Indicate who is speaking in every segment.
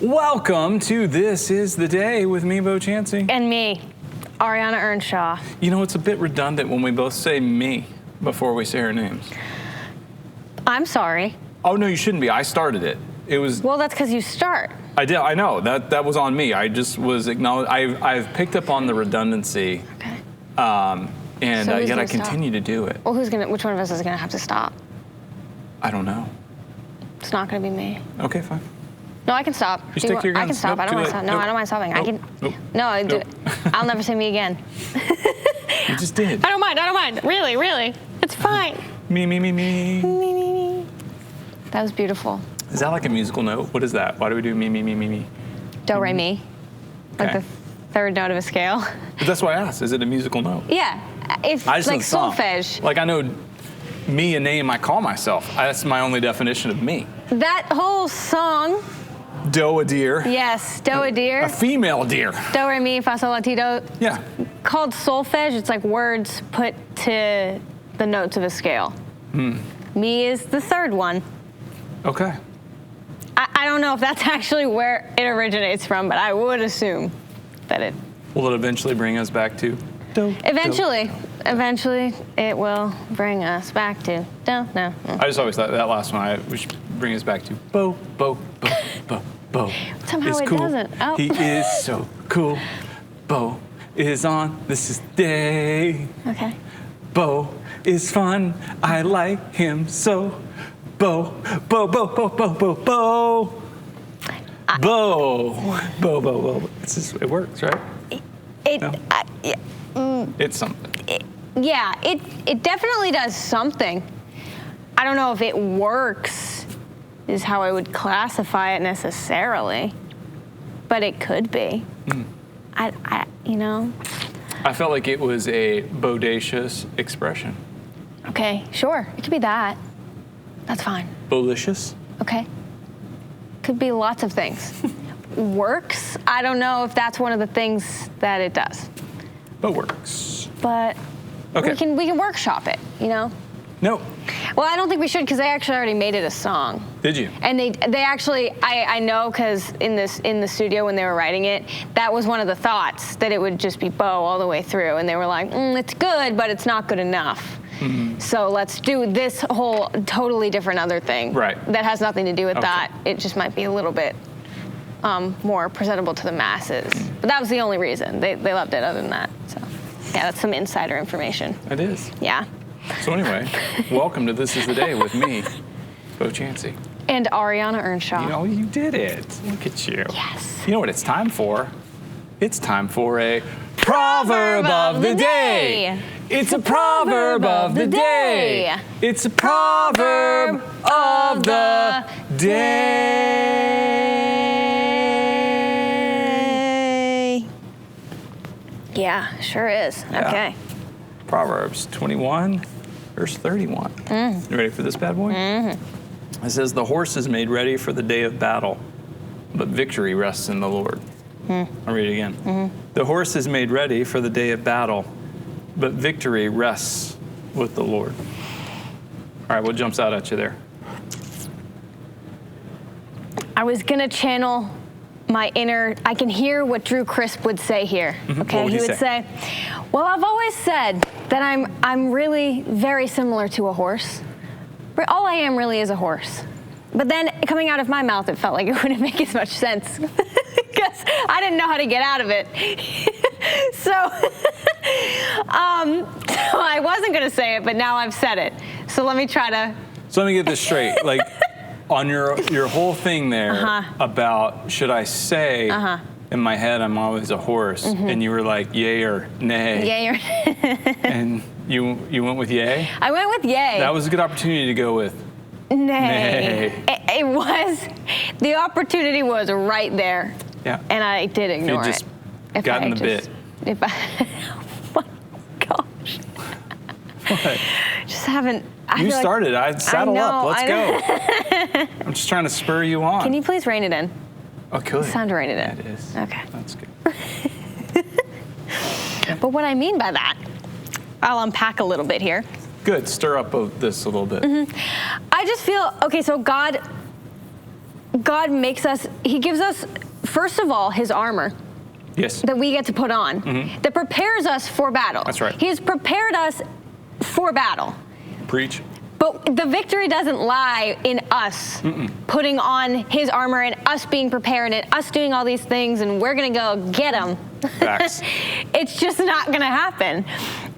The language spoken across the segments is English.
Speaker 1: Welcome to This Is the Day with me, Bo Chansey.
Speaker 2: And me, Ariana Earnshaw.
Speaker 1: You know, it's a bit redundant when we both say me before we say our names.
Speaker 2: I'm sorry.
Speaker 1: Oh, no, you shouldn't be. I started it. It was...
Speaker 2: Well, that's because you start.
Speaker 1: I did. I know. That was on me. I just was acknowledged. I've picked up on the redundancy.
Speaker 2: Okay.
Speaker 1: And
Speaker 2: So
Speaker 1: yet I continue to do it.
Speaker 2: Well, which one of us is gonna have to stop?
Speaker 1: I don't know.
Speaker 2: It's not gonna be me.
Speaker 1: Okay, fine.
Speaker 2: No, I can stop.
Speaker 1: You stick to your guns.
Speaker 2: I can stop.
Speaker 1: Nope,
Speaker 2: I don't mind
Speaker 1: too
Speaker 2: stopping.
Speaker 1: late.
Speaker 2: No,
Speaker 1: Nope.
Speaker 2: I don't mind stopping.
Speaker 1: Nope.
Speaker 2: I can.
Speaker 1: Nope.
Speaker 2: No,
Speaker 1: Nope.
Speaker 2: I'll never say me again.
Speaker 1: You just did.
Speaker 2: I don't mind. Really. It's fine.
Speaker 1: Me.
Speaker 2: That was beautiful.
Speaker 1: Is that like a musical note? What is that? Why do we do me?
Speaker 2: Do, re, mi. Like
Speaker 1: Okay.
Speaker 2: the third note of a scale.
Speaker 1: But that's why I asked. Is it a musical note?
Speaker 2: Yeah. If
Speaker 1: I just know
Speaker 2: like
Speaker 1: the song.
Speaker 2: solfege.
Speaker 1: Like I know me, a name I call myself. That's my only definition of me.
Speaker 2: That whole song.
Speaker 1: Doe, a deer.
Speaker 2: Yes, do a deer.
Speaker 1: A female deer.
Speaker 2: Do, re, mi, fa, sol, la, ti, do.
Speaker 1: Yeah.
Speaker 2: Called solfege. It's like words put to the notes of a scale. Me is the third one.
Speaker 1: Okay.
Speaker 2: I don't know if that's actually where it originates from, but I would assume that it.
Speaker 1: Will it eventually bring us back to do?
Speaker 2: Eventually, it will bring us back to do. No.
Speaker 1: I just always thought that last one we should bring us back to Bo.
Speaker 2: Somehow
Speaker 1: is
Speaker 2: it
Speaker 1: cool.
Speaker 2: doesn't. Oh.
Speaker 1: He is so cool. Bo is on. This is the day.
Speaker 2: Okay.
Speaker 1: Bo is fun. I like him so. Bo. It's just, it works, right? No? It's something.
Speaker 2: Yeah, it definitely does something. I don't know if it works is how I would classify it necessarily, but it could be. I
Speaker 1: felt like it was a bodacious expression.
Speaker 2: Okay, sure. It could be that. That's fine.
Speaker 1: Bolicious?
Speaker 2: Okay. Could be lots of things. Works? I don't know if that's one of the things that it does.
Speaker 1: But works.
Speaker 2: But
Speaker 1: Okay.
Speaker 2: we can workshop it, you know?
Speaker 1: No.
Speaker 2: Well, I don't think we should because they actually already made it a song.
Speaker 1: Did you?
Speaker 2: And they actually, I know because in the studio when they were writing it, that was one of the thoughts, that it would just be Bo all the way through. And they were like, it's good, but it's not good enough. So let's do this whole totally different other thing.
Speaker 1: Right.
Speaker 2: That has nothing to do with
Speaker 1: Okay.
Speaker 2: that. It just might be a little bit more presentable to the masses. But that was the only reason. They loved it other than that. So yeah, that's some insider information.
Speaker 1: It is.
Speaker 2: Yeah.
Speaker 1: So anyway, welcome to This Is the Day with me, Bo Chansey.
Speaker 2: And Ariana Earnshaw.
Speaker 1: You know, you did it. Look at you.
Speaker 2: Yes.
Speaker 1: You know what it's time for? It's time for a Proverb of the Day. It's a Proverb of the Day. It's a Proverb of the Day.
Speaker 2: Yeah, sure is.
Speaker 1: Yeah.
Speaker 2: Okay.
Speaker 1: Proverbs 21, verse 31. You ready for this bad boy? It says, the horse is made ready for the day of battle, but victory rests in the Lord. I'll read it again. The horse is made ready for the day of battle, but victory rests with the Lord. All right, what jumps out at you there?
Speaker 2: I was going to channel my inner, I can hear what Drew Crisp would say here. Okay,
Speaker 1: What would
Speaker 2: he
Speaker 1: he
Speaker 2: would say, well, I've always said that I'm really very similar to a horse. All I am really is a horse. But then coming out of my mouth, it felt like it wouldn't make as much sense because I didn't know how to get out of it. So I wasn't going to say it, but now I've said it. So let me try to.
Speaker 1: So let me get this straight. Like, on your whole thing there about should I say in my head I'm always a horse, and you were like yay or nay.
Speaker 2: Yay or
Speaker 1: And you went with yay?
Speaker 2: I went with yay.
Speaker 1: That was a good opportunity to go with
Speaker 2: Nay. It was, the opportunity was right there.
Speaker 1: Yeah.
Speaker 2: And I did ignore
Speaker 1: just
Speaker 2: it.
Speaker 1: got in the bit.
Speaker 2: If I, oh my gosh.
Speaker 1: What?
Speaker 2: Just haven't.
Speaker 1: You started. I'd saddle up. Let's go.
Speaker 2: go.
Speaker 1: I'm just trying to spur you on.
Speaker 2: Can you please rein it in?
Speaker 1: Oh, could.
Speaker 2: It's time to rein it in.
Speaker 1: Yeah, it is.
Speaker 2: Okay.
Speaker 1: That's good.
Speaker 2: But what I mean by that, I'll unpack a little bit here.
Speaker 1: Good. Stir up this a little bit.
Speaker 2: I just feel, okay, so God God makes us, he gives us, first of all, his armor.
Speaker 1: Yes.
Speaker 2: That we get to put on, that prepares us for battle.
Speaker 1: That's right.
Speaker 2: He has prepared us for battle.
Speaker 1: Preach.
Speaker 2: But the victory doesn't lie in us putting on his armor and us being prepared and us doing all these things and we're going to go get them.
Speaker 1: Facts.
Speaker 2: It's just not going to happen.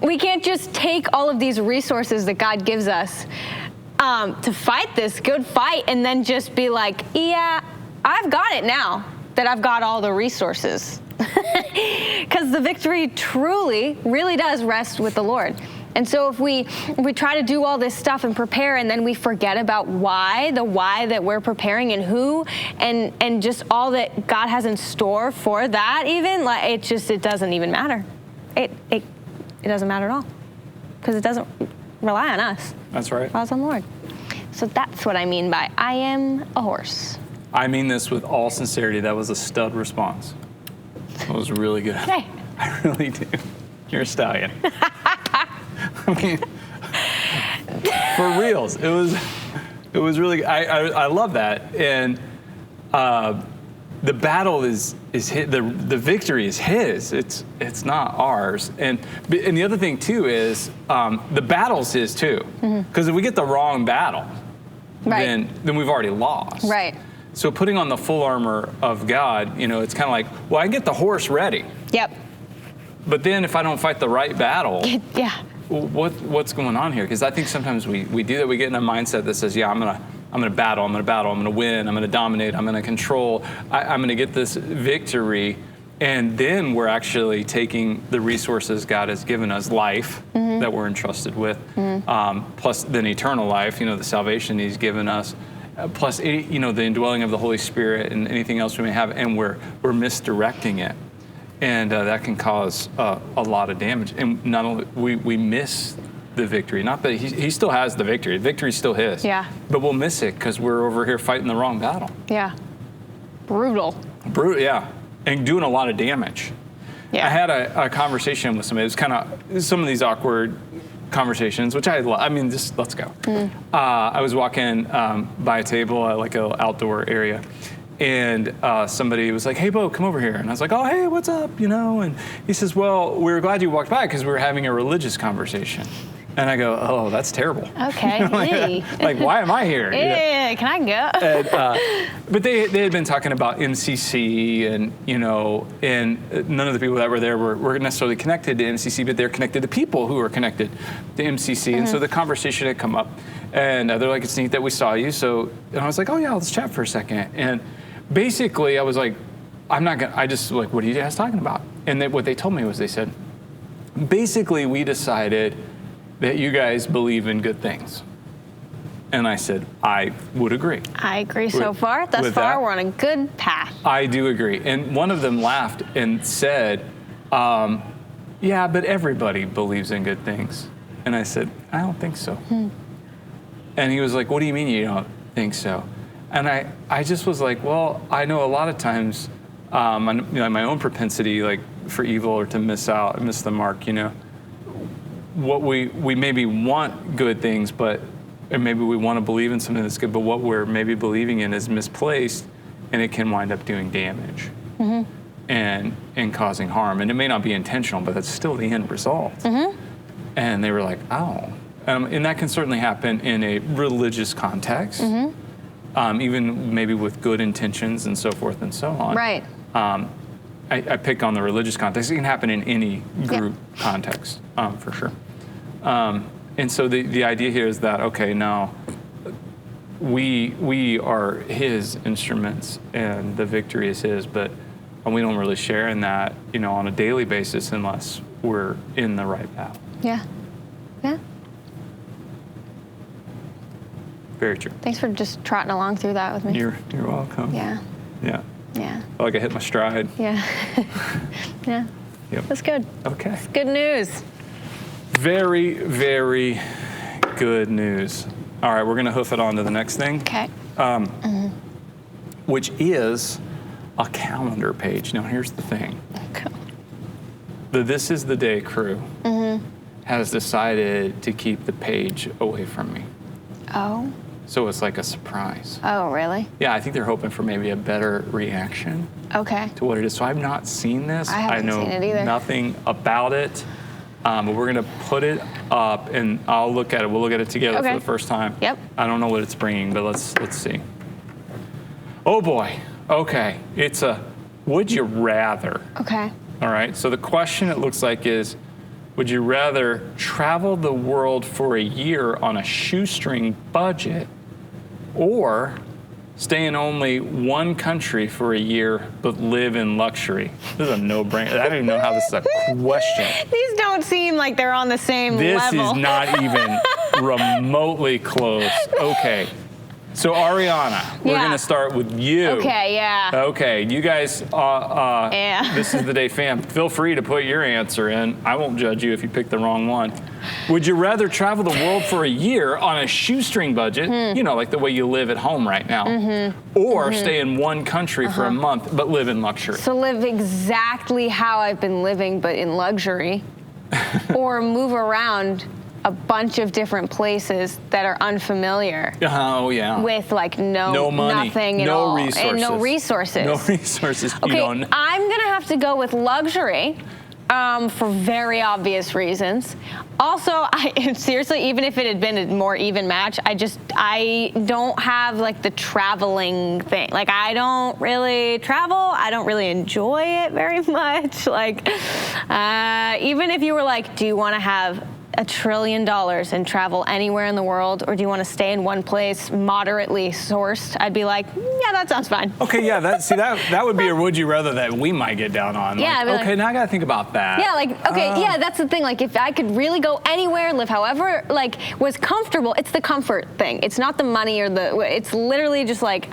Speaker 2: We can't just take all of these resources that God gives us to fight this good fight and then just be like, yeah, I've got it now that I've got all the resources. Because the victory truly, really does rest with the Lord. And so if we try to do all this stuff and prepare and then we forget about the why that we're preparing and who and just all that God has in store for that even, like it doesn't even matter. It doesn't matter at all. Because it doesn't rely on us.
Speaker 1: That's right.
Speaker 2: It relies on the Lord. So that's what I mean by I am a horse.
Speaker 1: I mean this with all sincerity. That was a stud response. That was really good.
Speaker 2: Hey.
Speaker 1: I really do. You're a stallion. I mean, for reals, it was really. I love that, and the battle is his. The victory is his. It's not ours. And the other thing too is the battle's his too. Because if we get the wrong battle, then we've already lost.
Speaker 2: Right.
Speaker 1: So putting on the full armor of God, it's kind of like, well, I get the horse ready.
Speaker 2: Yep.
Speaker 1: But then if I don't fight the right battle,
Speaker 2: yeah.
Speaker 1: What's going on here? Because I think sometimes we do that. We get in a mindset that says, yeah, I'm gonna battle, I'm gonna win, I'm gonna dominate, I'm gonna control, I'm gonna get this victory, and then we're actually taking the resources God has given us, life that we're entrusted with, plus then eternal life, the salvation He's given us. Plus, the indwelling of the Holy Spirit and anything else we may have, and we're misdirecting it, and that can cause a lot of damage. And not only we miss the victory, not that he still has the victory. The victory's still his.
Speaker 2: Yeah.
Speaker 1: But we'll miss it because we're over here fighting the wrong battle.
Speaker 2: Yeah. Brutal.
Speaker 1: Yeah, and doing a lot of damage.
Speaker 2: Yeah.
Speaker 1: I had a conversation with somebody. It was kind of some of these awkward conversations, which I love. I mean, just let's go. I was walking by a table at like an outdoor area, and somebody was like, "Hey, Bo, come over here." And I was like, "Oh, hey, what's up?" And he says, "Well, we were glad you walked by because we were having a religious conversation." And I go, "Oh, that's terrible."
Speaker 2: Okay.
Speaker 1: like, why am I here?
Speaker 2: Yeah, can I go?
Speaker 1: And, but they had been talking about MCC, and and none of the people that were there were necessarily connected to MCC, but they're connected to people who are connected to MCC. And so the conversation had come up, and they're like, "It's neat that we saw you." And I was like, "Oh yeah, let's chat for a second." And basically, I was like, "I'm not gonna." I just like, "What are you guys talking about?" And what they told me was, they said, "Basically, we decided that you guys believe in good things." And I said, I would agree.
Speaker 2: I agree so far. Thus far, we're on a good path.
Speaker 1: I do agree. And one of them laughed and said, yeah, but everybody believes in good things. And I said, I don't think so. And he was like, what do you mean you don't think so? And I just was like, well, I know a lot of times, my own propensity, like for evil or to miss the mark, what we maybe want good things, and maybe we want to believe in something that's good, but what we're maybe believing in is misplaced, and it can wind up doing damage and causing harm. And it may not be intentional, but that's still the end result. And they were like, oh. And that can certainly happen in a religious context, even maybe with good intentions and so forth and so on.
Speaker 2: Right.
Speaker 1: I pick on the religious context. It can happen in any group context, for sure. And so the idea here is that, okay, now we are His instruments and the victory is His, but we don't really share in that, on a daily basis unless we're in the right battle.
Speaker 2: Yeah. Yeah.
Speaker 1: Very true.
Speaker 2: Thanks for just trotting along through that with me.
Speaker 1: You're welcome.
Speaker 2: Yeah.
Speaker 1: Yeah.
Speaker 2: Yeah.
Speaker 1: I feel like I hit my stride.
Speaker 2: Yeah. Yeah.
Speaker 1: Yep.
Speaker 2: That's good.
Speaker 1: Okay.
Speaker 2: It's good news.
Speaker 1: Very, very good news. All right, we're going to hoof it on to the next thing.
Speaker 2: Okay.
Speaker 1: Which is a calendar page. Now, here's the thing.
Speaker 2: Okay.
Speaker 1: The This Is the Day crew has decided to keep the page away from me.
Speaker 2: Oh.
Speaker 1: So it's like a surprise.
Speaker 2: Oh, really?
Speaker 1: Yeah, I think they're hoping for maybe a better reaction
Speaker 2: Okay.
Speaker 1: to what it is. So I've not seen this.
Speaker 2: I haven't
Speaker 1: know
Speaker 2: seen it either.
Speaker 1: nothing about it. But we're going to put it up, and I'll look at it. We'll look at it together
Speaker 2: Okay.
Speaker 1: for the first time.
Speaker 2: Yep.
Speaker 1: I don't know what it's bringing, but let's see. Oh, boy. Okay. It's a would you rather.
Speaker 2: Okay.
Speaker 1: All right. So the question, it looks like, is would you rather travel the world for a year on a shoestring budget or stay in only one country for a year but live in luxury? This is a no-brainer. I don't even know how this is a question.
Speaker 2: These don't seem like they're on the same
Speaker 1: This
Speaker 2: level.
Speaker 1: is not even remotely close. Okay. So Ariana, we're
Speaker 2: Yeah.
Speaker 1: going to start with you.
Speaker 2: Okay, yeah.
Speaker 1: Okay, you guys,
Speaker 2: Yeah.
Speaker 1: This is the Day fam. Feel free to put your answer in. I won't judge you if you pick the wrong one. Would you rather travel the world for a year on a shoestring budget, you know, like the way you live at home right now, or stay in one country for a month but live in luxury?
Speaker 2: So live exactly how I've been living, but in luxury, or move around a bunch of different places that are unfamiliar
Speaker 1: Oh, yeah.
Speaker 2: with like no
Speaker 1: money,
Speaker 2: nothing at
Speaker 1: no
Speaker 2: all,
Speaker 1: resources.
Speaker 2: and no resources.
Speaker 1: No resources. You
Speaker 2: Okay,
Speaker 1: don't.
Speaker 2: I'm gonna have to go with luxury. For very obvious reasons. Also, seriously, even if it had been a more even match, I don't have like the traveling thing. Like I don't really travel. I don't really enjoy it very much. Like even if you were like, do you want to have $1 trillion and travel anywhere in the world, or do you want to stay in one place moderately sourced? I'd be like, yeah, that sounds fine.
Speaker 1: Okay, yeah, that would be a would you rather that we might get down on.
Speaker 2: Yeah,
Speaker 1: Like,
Speaker 2: I'd be
Speaker 1: okay,
Speaker 2: like-
Speaker 1: now I gotta think about that.
Speaker 2: Yeah, like, okay, yeah, that's the thing. Like, if I could really go anywhere, live however, like, was comfortable, it's the comfort thing. It's not the money or it's literally just like,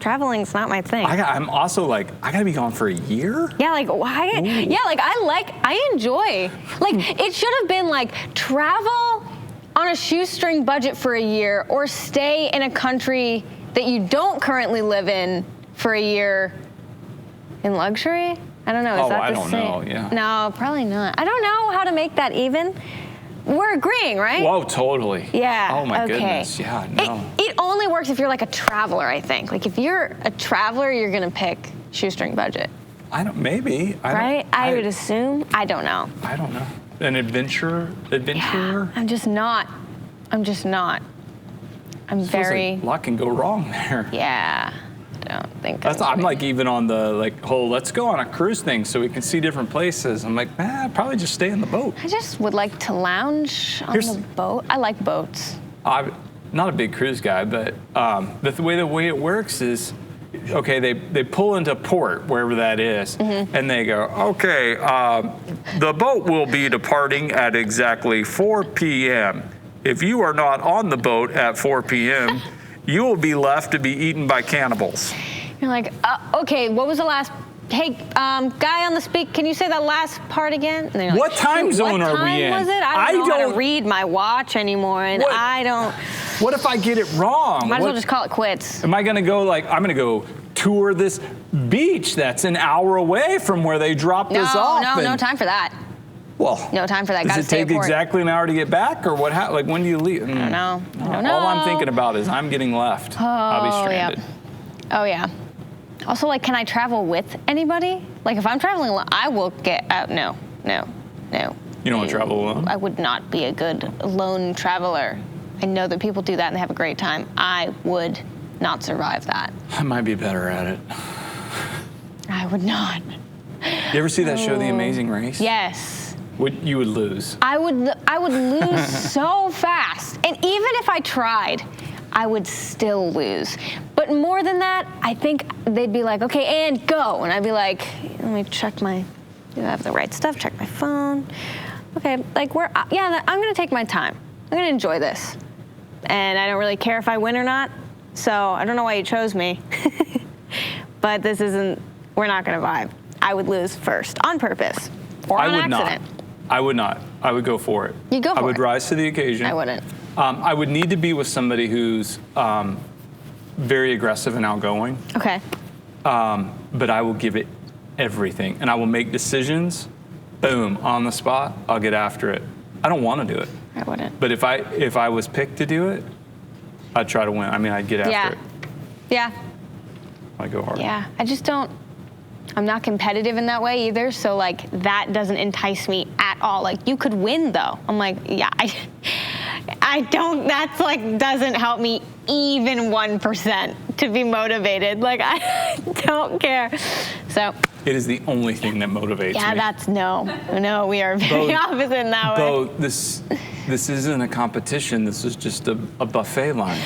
Speaker 2: traveling's not my thing.
Speaker 1: I'm also like, I gotta be gone for a year?
Speaker 2: Yeah, like, why? Yeah, like, I enjoy. Like, it should have been like, travel on a shoestring budget for a year or stay in a country that you don't currently live in for a year in luxury? I don't know. Is
Speaker 1: Oh,
Speaker 2: that
Speaker 1: I
Speaker 2: the
Speaker 1: don't
Speaker 2: same?
Speaker 1: know, yeah.
Speaker 2: No, probably not. I don't know how to make that even. We're agreeing, right?
Speaker 1: Whoa, totally.
Speaker 2: Yeah.
Speaker 1: Oh my
Speaker 2: okay.
Speaker 1: goodness. Yeah, no.
Speaker 2: It only works if you're like a traveler, I think. Like if you're a traveler, you're gonna pick shoestring budget.
Speaker 1: Maybe.
Speaker 2: Right? I would assume. I don't know.
Speaker 1: I don't know. An adventurer?
Speaker 2: Yeah, I'm just not. I'm
Speaker 1: Feels
Speaker 2: very.
Speaker 1: like a lot can go wrong there.
Speaker 2: Yeah. I don't think.
Speaker 1: I'm like even on the whole let's go on a cruise thing so we can see different places. I'm like, I'd probably just stay in the boat.
Speaker 2: I just would like to lounge on the boat. I like boats.
Speaker 1: I'm not a big cruise guy, but the way it works is, okay, they pull into port, wherever that is, and they go, okay, the boat will be departing at exactly 4 p.m. If you are not on the boat at 4 p.m., you will be left to be eaten by cannibals.
Speaker 2: You're like, okay, what was the last? Hey, guy on the speak, can you say that last part again? And you're like,
Speaker 1: What time
Speaker 2: "Shoot,
Speaker 1: zone
Speaker 2: what
Speaker 1: are we
Speaker 2: time
Speaker 1: in?
Speaker 2: was it? I don't know how to read my watch anymore, and
Speaker 1: What?
Speaker 2: I don't.
Speaker 1: What if I get it wrong?
Speaker 2: Might as well just call it quits.
Speaker 1: Am I gonna go I'm gonna go tour this beach that's an hour away from where they dropped us off?
Speaker 2: No time for that.
Speaker 1: Well,
Speaker 2: No time for that.
Speaker 1: Does
Speaker 2: Gotta
Speaker 1: it
Speaker 2: stay
Speaker 1: take
Speaker 2: at port.
Speaker 1: exactly an hour to get back, or what? Like when do you leave?
Speaker 2: I don't know. I don't know.
Speaker 1: All I'm thinking about is I'm getting left. I'll be stranded.
Speaker 2: Yeah. Oh yeah. Also, like, can I travel with anybody? Like, if I'm traveling alone, I will get out. No.
Speaker 1: You don't want to travel alone?
Speaker 2: I would not be a good lone traveler. I know that people do that and they have a great time. I would not survive that.
Speaker 1: I might be better at it.
Speaker 2: I would not.
Speaker 1: You ever see that show, The Amazing Race?
Speaker 2: Yes.
Speaker 1: You would lose.
Speaker 2: I would lose so fast. And even if I tried, I would still lose. But more than that, I think they'd be like, okay, and go. And I'd be like, let me check do I have the right stuff? Check my phone. Okay, like I'm gonna take my time. I'm gonna enjoy this. And I don't really care if I win or not. So I don't know why you chose me. But we're not gonna vibe. I would lose first on purpose or on accident.
Speaker 1: I would not. I would go for it.
Speaker 2: You'd go for it?
Speaker 1: I would rise to the occasion.
Speaker 2: I wouldn't.
Speaker 1: I would need to be with somebody who's very aggressive and outgoing.
Speaker 2: Okay.
Speaker 1: But I will give it everything, and I will make decisions. Boom, on the spot. I'll get after it. I don't want to do it.
Speaker 2: I wouldn't.
Speaker 1: But if I was picked to do it, I'd try to win. I mean, I'd get after it.
Speaker 2: Yeah.
Speaker 1: I go hard.
Speaker 2: Yeah. I just don't. I'm not competitive in that way either. So like that doesn't entice me at all. Like you could win though. I'm like, yeah. I don't. That's like doesn't help me even 1% to be motivated. Like I don't care. So.
Speaker 1: It is the only thing that motivates me.
Speaker 2: Yeah, that's no. We are very opposite in that way.
Speaker 1: Bo, this isn't a competition. This is just a buffet line.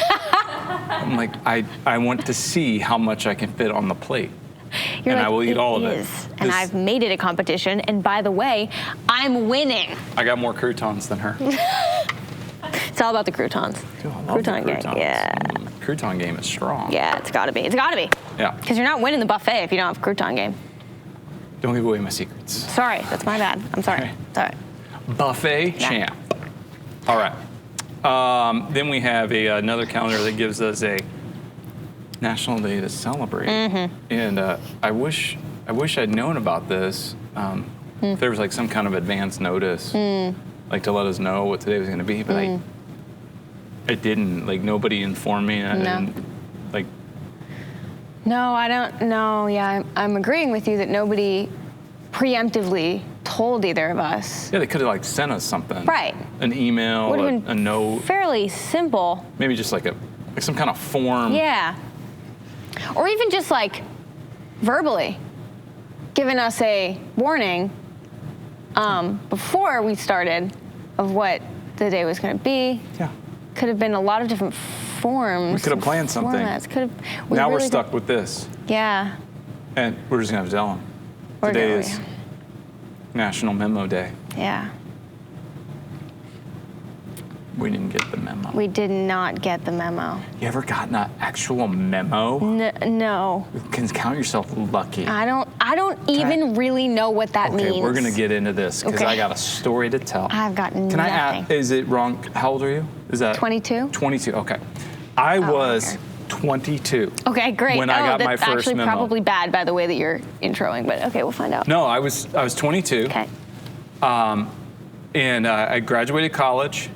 Speaker 1: I'm like, I want to see how much I can fit on the plate.
Speaker 2: You're
Speaker 1: I will eat all of it.
Speaker 2: And I've made it a competition. And by the way, I'm winning.
Speaker 1: I got more croutons than her.
Speaker 2: It's all about the croutons.
Speaker 1: Dude, I love
Speaker 2: Crouton
Speaker 1: the croutons.
Speaker 2: game. Yeah.
Speaker 1: Crouton game is strong.
Speaker 2: Yeah, it's gotta be. It's gotta be.
Speaker 1: Yeah.
Speaker 2: Because you're not winning the buffet if you don't have a crouton game.
Speaker 1: Don't give away my secrets.
Speaker 2: Sorry, that's my bad. I'm sorry.
Speaker 1: Okay.
Speaker 2: It's all right.
Speaker 1: Buffet champ. All right. Then we have another calendar that gives us a national day to celebrate. And I wish I'd known about this. If there was like some kind of advance notice, like to let us know what today was going to be, but I didn't. Like nobody informed me. And I didn't, like.
Speaker 2: No, I don't know. Yeah, I'm agreeing with you that nobody preemptively told either of us.
Speaker 1: Yeah, they could have like sent us something.
Speaker 2: Right.
Speaker 1: An email, a note.
Speaker 2: Fairly simple.
Speaker 1: Maybe just like some kind of form.
Speaker 2: Yeah. Or even just like verbally giving us a warning before we started of what the day was going to be.
Speaker 1: Yeah.
Speaker 2: Could have been a lot of different forms.
Speaker 1: We could have planned something. Now we're stuck with this.
Speaker 2: Yeah.
Speaker 1: And we're just going to have to tell them. Today is National Memo Day.
Speaker 2: Yeah.
Speaker 1: We didn't get the memo.
Speaker 2: We did not get the memo.
Speaker 1: You ever gotten an actual memo?
Speaker 2: No.
Speaker 1: You can count yourself lucky.
Speaker 2: I don't even really know what that means.
Speaker 1: Okay, we're going to get into this because I got a story to tell.
Speaker 2: I've got nothing.
Speaker 1: Can I ask, is it wrong? How old are you? Is that
Speaker 2: 22?
Speaker 1: 22, okay. I was 22.
Speaker 2: Okay, great.
Speaker 1: When I got my
Speaker 2: that's
Speaker 1: first
Speaker 2: actually
Speaker 1: memo.
Speaker 2: probably bad by the way that you're introing, but okay, we'll find out.
Speaker 1: No, I was 22.
Speaker 2: Okay.
Speaker 1: And I graduated college.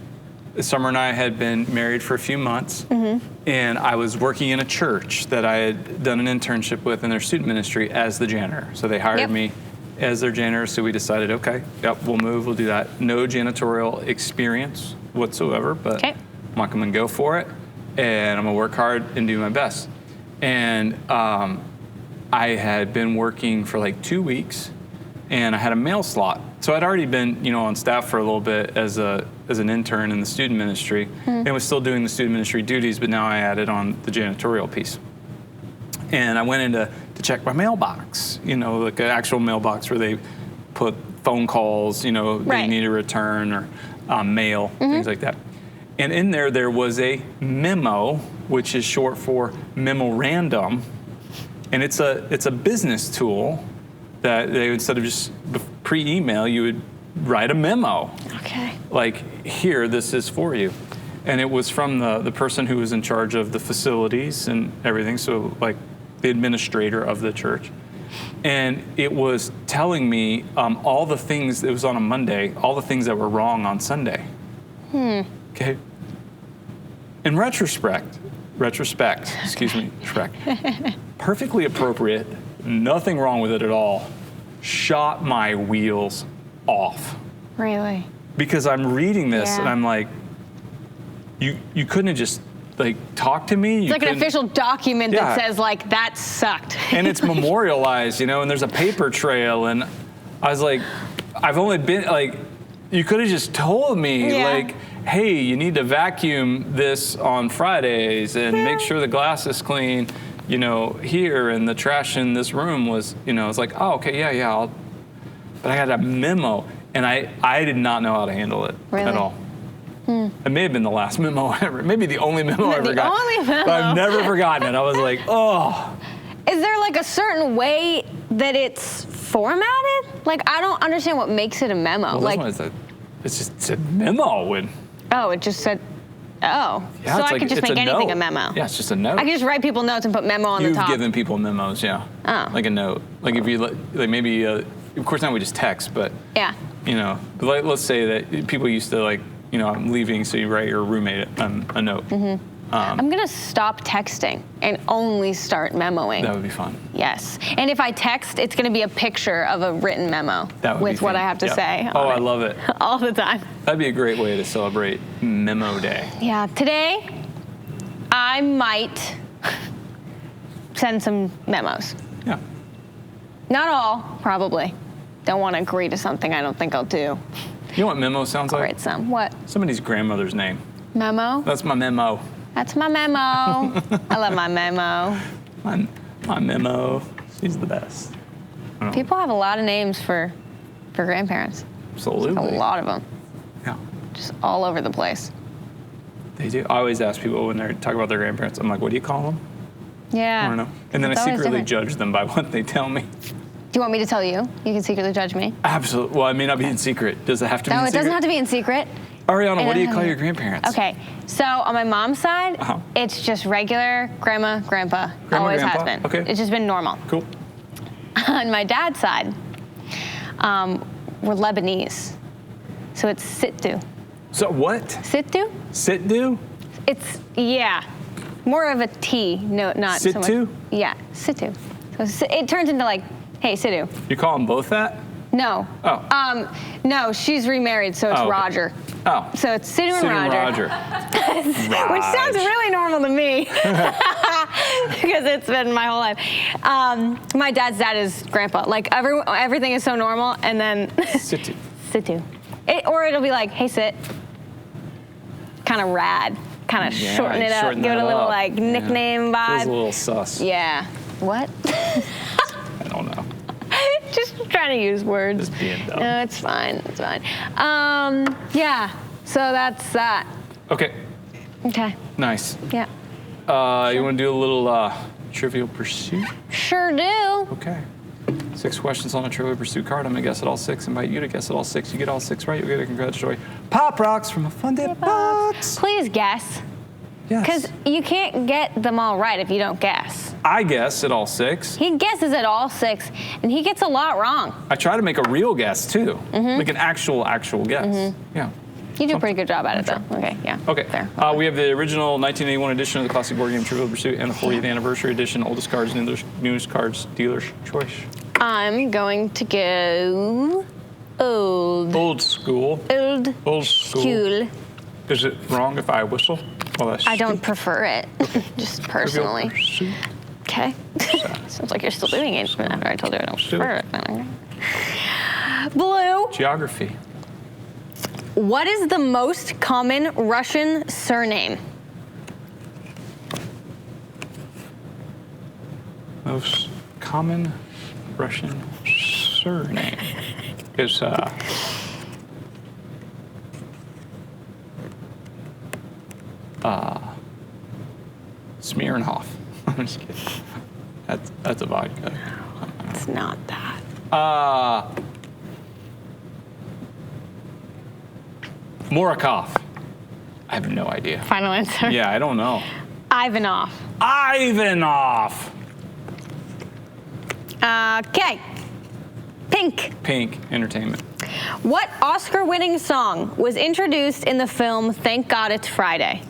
Speaker 1: Summer and I had been married for a few months, and I was working in a church that I had done an internship with in their student ministry as the janitor. So they hired me as their janitor, so we decided, okay, we'll move, we'll do that. No janitorial experience whatsoever, but I'm going to go for it, and I'm going to work hard and do my best. And I had been working for like 2 weeks, and I had a mail slot. So I'd already been, on staff for a little bit as an intern in the student ministry, and was still doing the student ministry duties, but now I added on the janitorial piece. And I went in to check my mailbox, like an actual mailbox where they put phone calls, they need a return or mail, things like that. And in there was a memo, which is short for memorandum, and it's a business tool that they, instead of just pre-email, you would write a memo.
Speaker 2: Okay.
Speaker 1: Like, here, this is for you. And it was from the person who was in charge of the facilities and everything, so like the administrator of the church. And it was telling me all the things, it was on a Monday, all the things that were wrong on Sunday. Okay. In retrospect, perfectly appropriate, nothing wrong with it at all, shot my wheels off.
Speaker 2: Really?
Speaker 1: Because I'm reading this and I'm like, you couldn't have just like talked to me.
Speaker 2: It's like an official document that says like, that sucked.
Speaker 1: And it's memorialized, and there's a paper trail. And I was like, I've only been like, you could have just told me like, hey, you need to vacuum this on Fridays and make sure the glass is clean, here, and the trash in this room was, it's like, oh, okay, yeah, but I got a memo, and I did not know how to handle it at all. It may have been the last memo ever, maybe the only memo I ever got.
Speaker 2: Only memo.
Speaker 1: But I've never forgotten it. I was like, oh.
Speaker 2: Is there like a certain way that it's formatted? Like, I don't understand what makes it a memo.
Speaker 1: Well,
Speaker 2: like,
Speaker 1: it's just a memo.
Speaker 2: It just said,
Speaker 1: Yeah,
Speaker 2: so I could just make anything a memo.
Speaker 1: Yeah, it's just a note.
Speaker 2: I could just write people notes and put memo on the top.
Speaker 1: You've given people memos, yeah.
Speaker 2: Oh.
Speaker 1: Like a note. Like if you, like maybe, of course now we just text, but, but let's say that people used to like, I'm leaving, so you write your roommate a note.
Speaker 2: I'm going to stop texting and only start memoing.
Speaker 1: That would be fun.
Speaker 2: Yes. And if I text, it's going to be a picture of a written memo
Speaker 1: That would
Speaker 2: with
Speaker 1: be
Speaker 2: what
Speaker 1: fun.
Speaker 2: I have to
Speaker 1: Yep.
Speaker 2: say.
Speaker 1: Oh, I love it.
Speaker 2: All the time.
Speaker 1: That'd be a great way to celebrate Memo Day.
Speaker 2: Yeah. Today, I might send some memos.
Speaker 1: Yeah.
Speaker 2: Not all, probably. Don't want to agree to something I don't think I'll do.
Speaker 1: You know what memo sounds like?
Speaker 2: Write some. What?
Speaker 1: Somebody's grandmother's name.
Speaker 2: Memo?
Speaker 1: That's my memo.
Speaker 2: That's my memo. I love my memo.
Speaker 1: My memo. She's the best.
Speaker 2: People have a lot of names for grandparents.
Speaker 1: Absolutely.
Speaker 2: A lot of them.
Speaker 1: Yeah.
Speaker 2: Just all over the place.
Speaker 1: They do. I always ask people when they talk about their grandparents, I'm like, what do you call them?
Speaker 2: Yeah.
Speaker 1: I don't know. And then
Speaker 2: It's
Speaker 1: I
Speaker 2: always
Speaker 1: secretly
Speaker 2: different.
Speaker 1: judge them by what they tell me.
Speaker 2: Do you want me to tell you? You can secretly judge me.
Speaker 1: Absolutely. Well, I may not be in secret. Does it have to be
Speaker 2: No,
Speaker 1: in
Speaker 2: it
Speaker 1: secret?
Speaker 2: doesn't have to be in secret.
Speaker 1: Ariana, what do you
Speaker 2: And-
Speaker 1: call your grandparents?
Speaker 2: Okay, so on my mom's side,
Speaker 1: Uh-huh.
Speaker 2: it's just regular grandma, grandpa.
Speaker 1: Grandma,
Speaker 2: Always
Speaker 1: grandpa?
Speaker 2: has been.
Speaker 1: Okay.
Speaker 2: It's just been normal.
Speaker 1: Cool.
Speaker 2: On my dad's side, we're Lebanese. So it's sittu.
Speaker 1: So what?
Speaker 2: Sittu?
Speaker 1: Sit do?
Speaker 2: It's, yeah, more of a T, no, not so much.
Speaker 1: Sittu?
Speaker 2: Yeah, sittu. So it turns into like, hey, sittu.
Speaker 1: You call them both that?
Speaker 2: No.
Speaker 1: Oh.
Speaker 2: No, she's remarried, so it's
Speaker 1: Oh, okay.
Speaker 2: Roger.
Speaker 1: Oh.
Speaker 2: So it's Sittu and
Speaker 1: Sitting
Speaker 2: Roger. Which sounds really normal to me because it's been my whole life. My dad's dad is grandpa. Like everything is so normal, and then
Speaker 1: Sit.
Speaker 2: Sittu. Or it'll be like, hey, sit. Kind of rad. Kind of
Speaker 1: Yeah,
Speaker 2: shorten it up.
Speaker 1: shorten
Speaker 2: Give it
Speaker 1: that
Speaker 2: a little
Speaker 1: up.
Speaker 2: like nickname
Speaker 1: Feels
Speaker 2: vibe.
Speaker 1: a little sus.
Speaker 2: Yeah. What?
Speaker 1: I don't know.
Speaker 2: Just trying to use words.
Speaker 1: Just being dumb.
Speaker 2: No, it's fine. It's fine. Yeah. So that's that.
Speaker 1: Okay.
Speaker 2: Okay.
Speaker 1: Nice.
Speaker 2: Yeah.
Speaker 1: You want to do a little Trivial Pursuit?
Speaker 2: Sure do.
Speaker 1: Okay. 6 questions on a Trivial Pursuit card. I'm going to guess it all 6. Invite you to guess it all 6. You get all 6 right, you'll get a congratulatory Pop Rocks from a Funded Box.
Speaker 2: Please guess.
Speaker 1: Yes.
Speaker 2: Because you can't get them all right if you don't guess.
Speaker 1: I guess at all 6.
Speaker 2: He guesses at all 6, and he gets a lot wrong.
Speaker 1: I try to make a real guess too, like an actual guess. Yeah.
Speaker 2: You do a pretty good job at it, though. Okay, yeah.
Speaker 1: Okay.
Speaker 2: Fair.
Speaker 1: We have the original 1981 edition of the classic board game Trivial Pursuit and the 40th anniversary edition, oldest cards and newest cards, dealer's choice.
Speaker 2: I'm going to go old.
Speaker 1: Old school.
Speaker 2: Old
Speaker 1: Old school.
Speaker 2: school.
Speaker 1: Is it wrong if I whistle? Well, that's
Speaker 2: I don't prefer it, just
Speaker 1: Trivial
Speaker 2: personally.
Speaker 1: Pursuit.
Speaker 2: Okay. Sounds like you're still doing it after I told you I don't prefer it. Okay. Blue.
Speaker 1: Geography.
Speaker 2: What is the most common Russian surname?
Speaker 1: Most common Russian surname is Smirnoff. I'm just kidding. That's a vodka.
Speaker 2: It's not that.
Speaker 1: Morakov. I have no idea.
Speaker 2: Final answer.
Speaker 1: Yeah, I don't know.
Speaker 2: Ivanov.
Speaker 1: Ivanov.
Speaker 2: Okay. Pink.
Speaker 1: Pink Entertainment.
Speaker 2: What Oscar-winning song was introduced in the film Thank God It's Friday?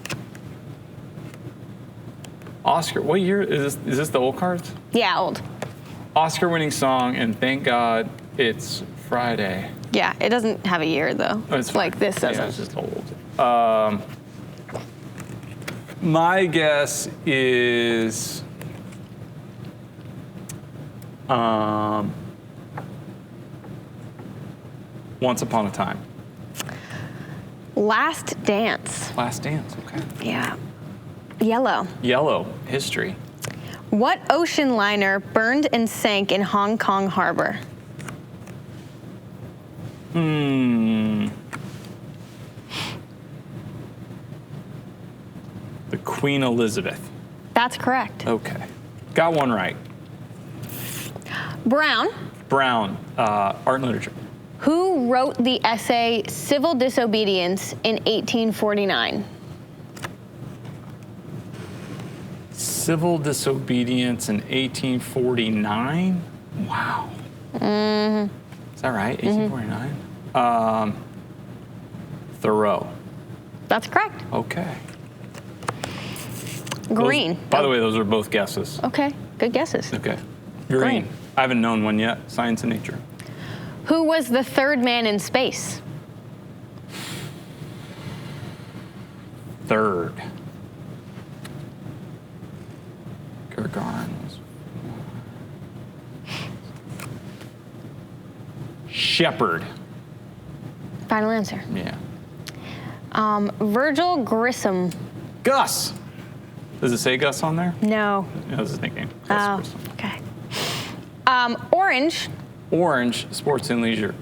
Speaker 1: Oscar. What year is this? Is this the old cards?
Speaker 2: Yeah, old.
Speaker 1: Oscar-winning song, and thank God it's Friday.
Speaker 2: Yeah, it doesn't have a year though.
Speaker 1: Oh, it's fine.
Speaker 2: like this doesn't.
Speaker 1: Yeah, it's just old. My guess is Once Upon a Time.
Speaker 2: Last Dance.
Speaker 1: Last Dance, okay.
Speaker 2: Yeah. Yellow.
Speaker 1: Yellow, history.
Speaker 2: What ocean liner burned and sank in Hong Kong harbor?
Speaker 1: The Queen Elizabeth.
Speaker 2: That's correct.
Speaker 1: Okay. Got one right.
Speaker 2: Brown.
Speaker 1: Brown, art and literature.
Speaker 2: Who wrote the essay Civil Disobedience in 1849?
Speaker 1: Civil disobedience in 1849? Wow. Mm-hmm. Is that right? 1849? Thoreau.
Speaker 2: That's correct.
Speaker 1: Okay.
Speaker 2: Green.
Speaker 1: By the way, those are both guesses.
Speaker 2: Okay, good guesses.
Speaker 1: Okay. Green. I haven't known one yet. Science and nature.
Speaker 2: Who was the third man in space?
Speaker 1: Third. Gagarin was. Shepherd.
Speaker 2: Final answer.
Speaker 1: Yeah.
Speaker 2: Virgil Grissom.
Speaker 1: Gus. Does it say Gus on there?
Speaker 2: No.
Speaker 1: That was his nickname.
Speaker 2: Oh,
Speaker 1: Gus Grissom.
Speaker 2: okay. Orange.
Speaker 1: Orange, sports and leisure.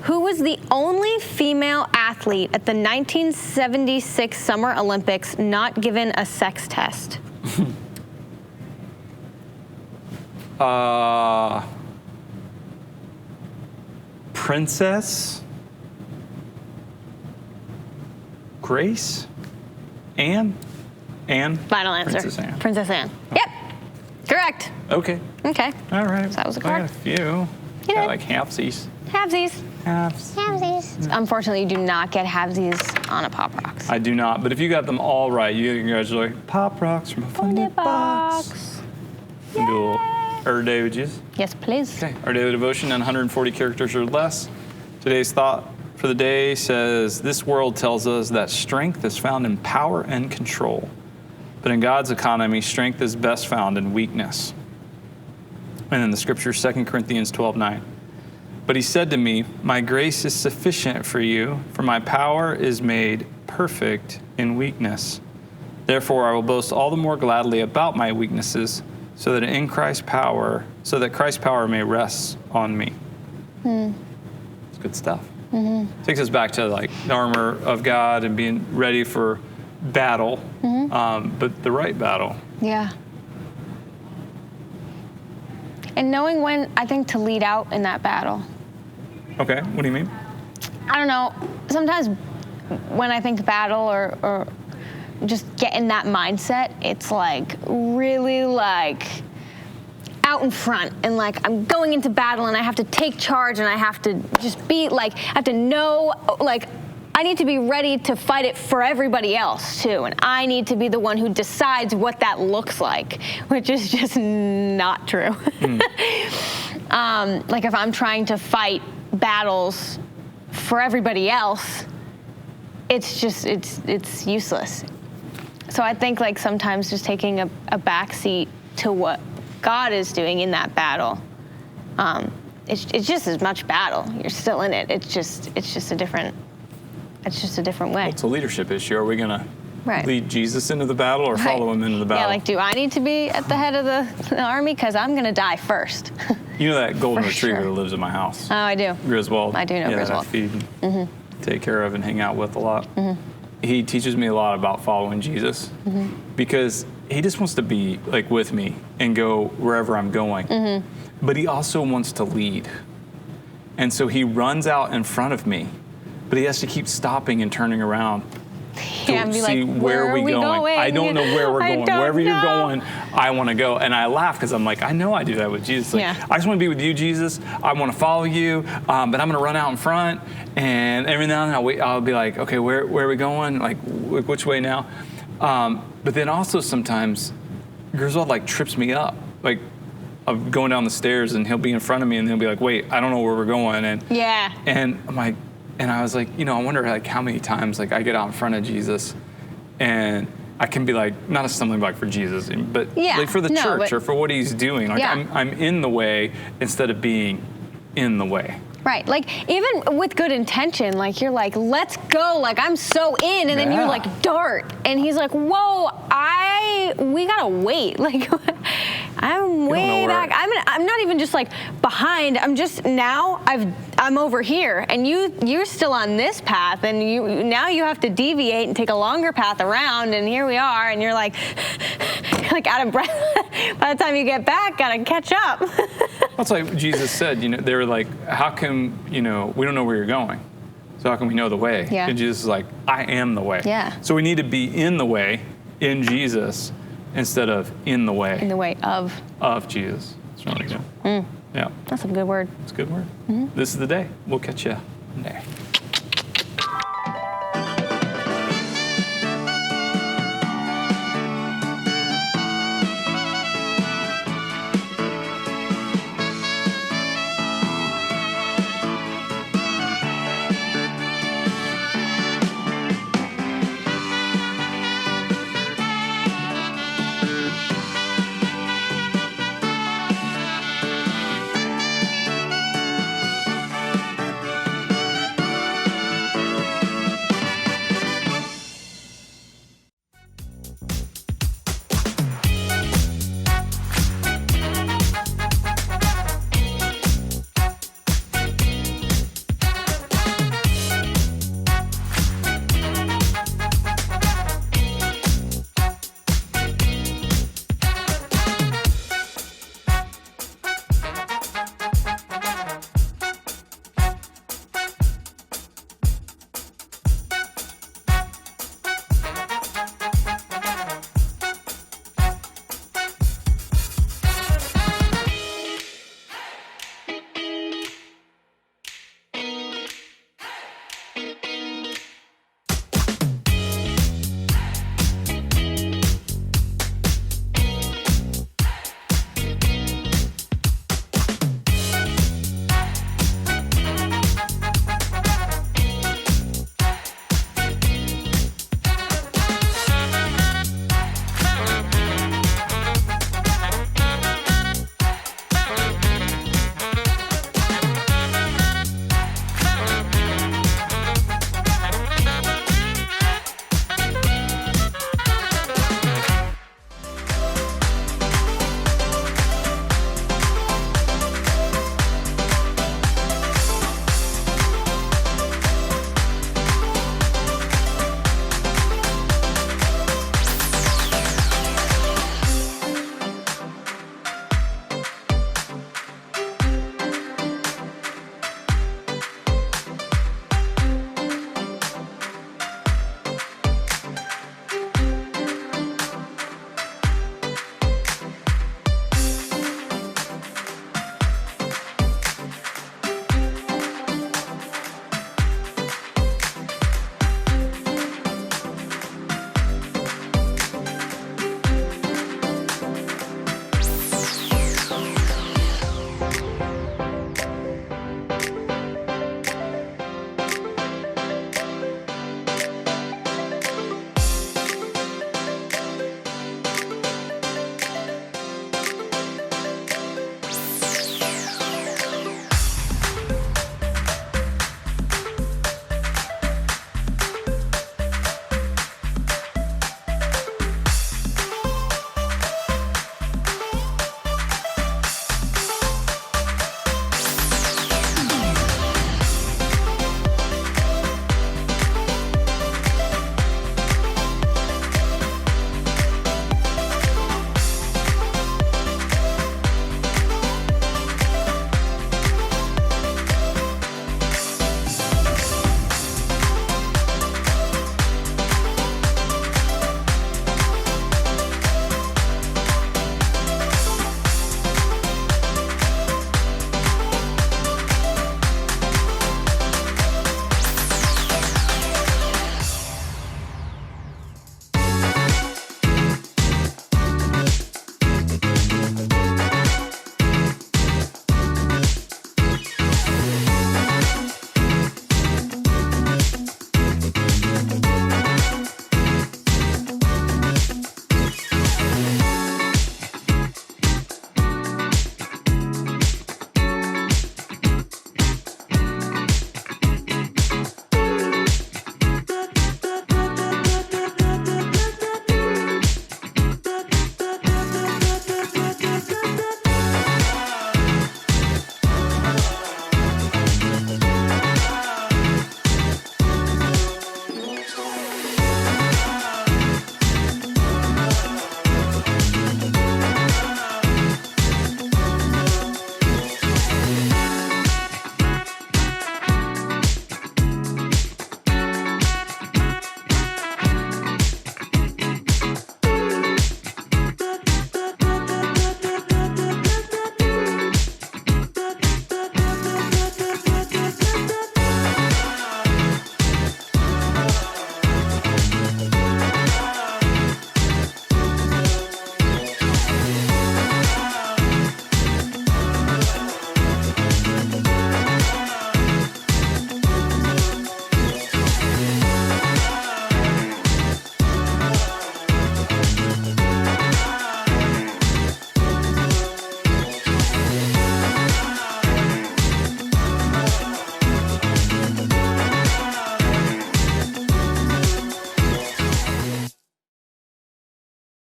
Speaker 2: Who was the only female athlete at the 1976 Summer Olympics not given a sex test?
Speaker 1: Princess Grace? Anne?
Speaker 2: Final answer.
Speaker 1: Princess Anne.
Speaker 2: Princess Anne. Yep. Correct.
Speaker 1: Okay.
Speaker 2: Okay.
Speaker 1: All right.
Speaker 2: So that was a
Speaker 1: I got a
Speaker 2: correct.
Speaker 1: few.
Speaker 2: You
Speaker 1: Got
Speaker 2: did.
Speaker 1: like halfsies.
Speaker 2: Halvesies.
Speaker 1: Halves.
Speaker 2: Halvesies. Unfortunately, you do not get halvesies on a Pop Rocks.
Speaker 1: I do not, but if you got them all right, you guys are like, Pop Rocks from a funded box. And do a little Our Daily Jesus.
Speaker 2: Yes, please.
Speaker 1: Okay, our daily devotion in 140 characters or less. Today's thought for the day says, this world tells us that strength is found in power and control. But in God's economy, strength is best found in weakness. And in the scripture, 2 Corinthians 12:9. But he said to me, my grace is sufficient for you, for my power is made perfect in weakness. Therefore, I will boast all the more gladly about my weaknesses, so that Christ's power may rest on me. It's good stuff. Takes us back to like the armor of God and being ready for battle, but the right battle.
Speaker 2: Yeah. And knowing when, I think, to lead out in that battle.
Speaker 1: Okay, what do you mean?
Speaker 2: I don't know. Sometimes when I think battle or just get in that mindset, it's like really like out in front and like I'm going into battle and I have to take charge and I have to just be like, I have to know, like, I need to be ready to fight it for everybody else too. And I need to be the one who decides what that looks like, which is just not true. Like if I'm trying to fight battles for everybody else, it's just, it's useless. So I think like sometimes just taking a back seat to what God is doing in that battle, it's just as much battle. You're still in it. It's just a different way.
Speaker 1: Well, it's a leadership issue. Are we going to
Speaker 2: Right.
Speaker 1: lead Jesus into the battle or follow him into the battle?
Speaker 2: Yeah, like, do I need to be at the head of the army? Because I'm going to die first.
Speaker 1: You know that golden
Speaker 2: For
Speaker 1: retriever
Speaker 2: sure.
Speaker 1: that lives in my house?
Speaker 2: Oh, I do.
Speaker 1: Griswold.
Speaker 2: I do know
Speaker 1: That
Speaker 2: Griswold.
Speaker 1: I feed and take care of and hang out with a lot. He teaches me a lot about following Jesus because he just wants to be like with me and go wherever I'm going. But he also wants to lead. And so he runs out in front of me, but he has to keep stopping and turning around to
Speaker 2: Yeah, and be
Speaker 1: see
Speaker 2: like,
Speaker 1: where are we going? I don't know where we're
Speaker 2: I
Speaker 1: going.
Speaker 2: don't
Speaker 1: Wherever you're
Speaker 2: know.
Speaker 1: going, I want to go. And I laugh because I'm like, I know I do that with Jesus. Like,
Speaker 2: Yeah.
Speaker 1: I just want to be with you, Jesus. I want to follow you, but I'm going to run out in front. And every now and then I'll be like, okay, where are we going? Like, which way now? But then also sometimes Griswold like trips me up. Like, I'm going down the stairs and he'll be in front of me and he'll be like, wait, I don't know where we're going. And I'm like, and I was like, I wonder like how many times like I get out in front of Jesus and I can be like, not a stumbling block for Jesus, but like for the church or for what he's doing. Like I'm in the way instead of being in the way.
Speaker 2: Right, like even with good intention, like you're like, let's go, like I'm so in, and then you like dart, and he's like, whoa, we gotta wait, like I'm way back. I'm not even just like behind. I'm just now. I'm over here, and you're still on this path, and now you have to deviate and take a longer path around, and here we are, and you're like out of breath. By the time you get back, gotta catch up.
Speaker 1: That's like Jesus said. They were like, how come we don't know where you're going? So how can we know the way?
Speaker 2: Yeah.
Speaker 1: And Jesus is like, I am the way.
Speaker 2: Yeah.
Speaker 1: So we need to be in the way, in Jesus, instead of in the way.
Speaker 2: In the way of
Speaker 1: Jesus. It's really good. Yeah.
Speaker 2: That's a good word.
Speaker 1: It's a good word. This is the day. We'll catch you there.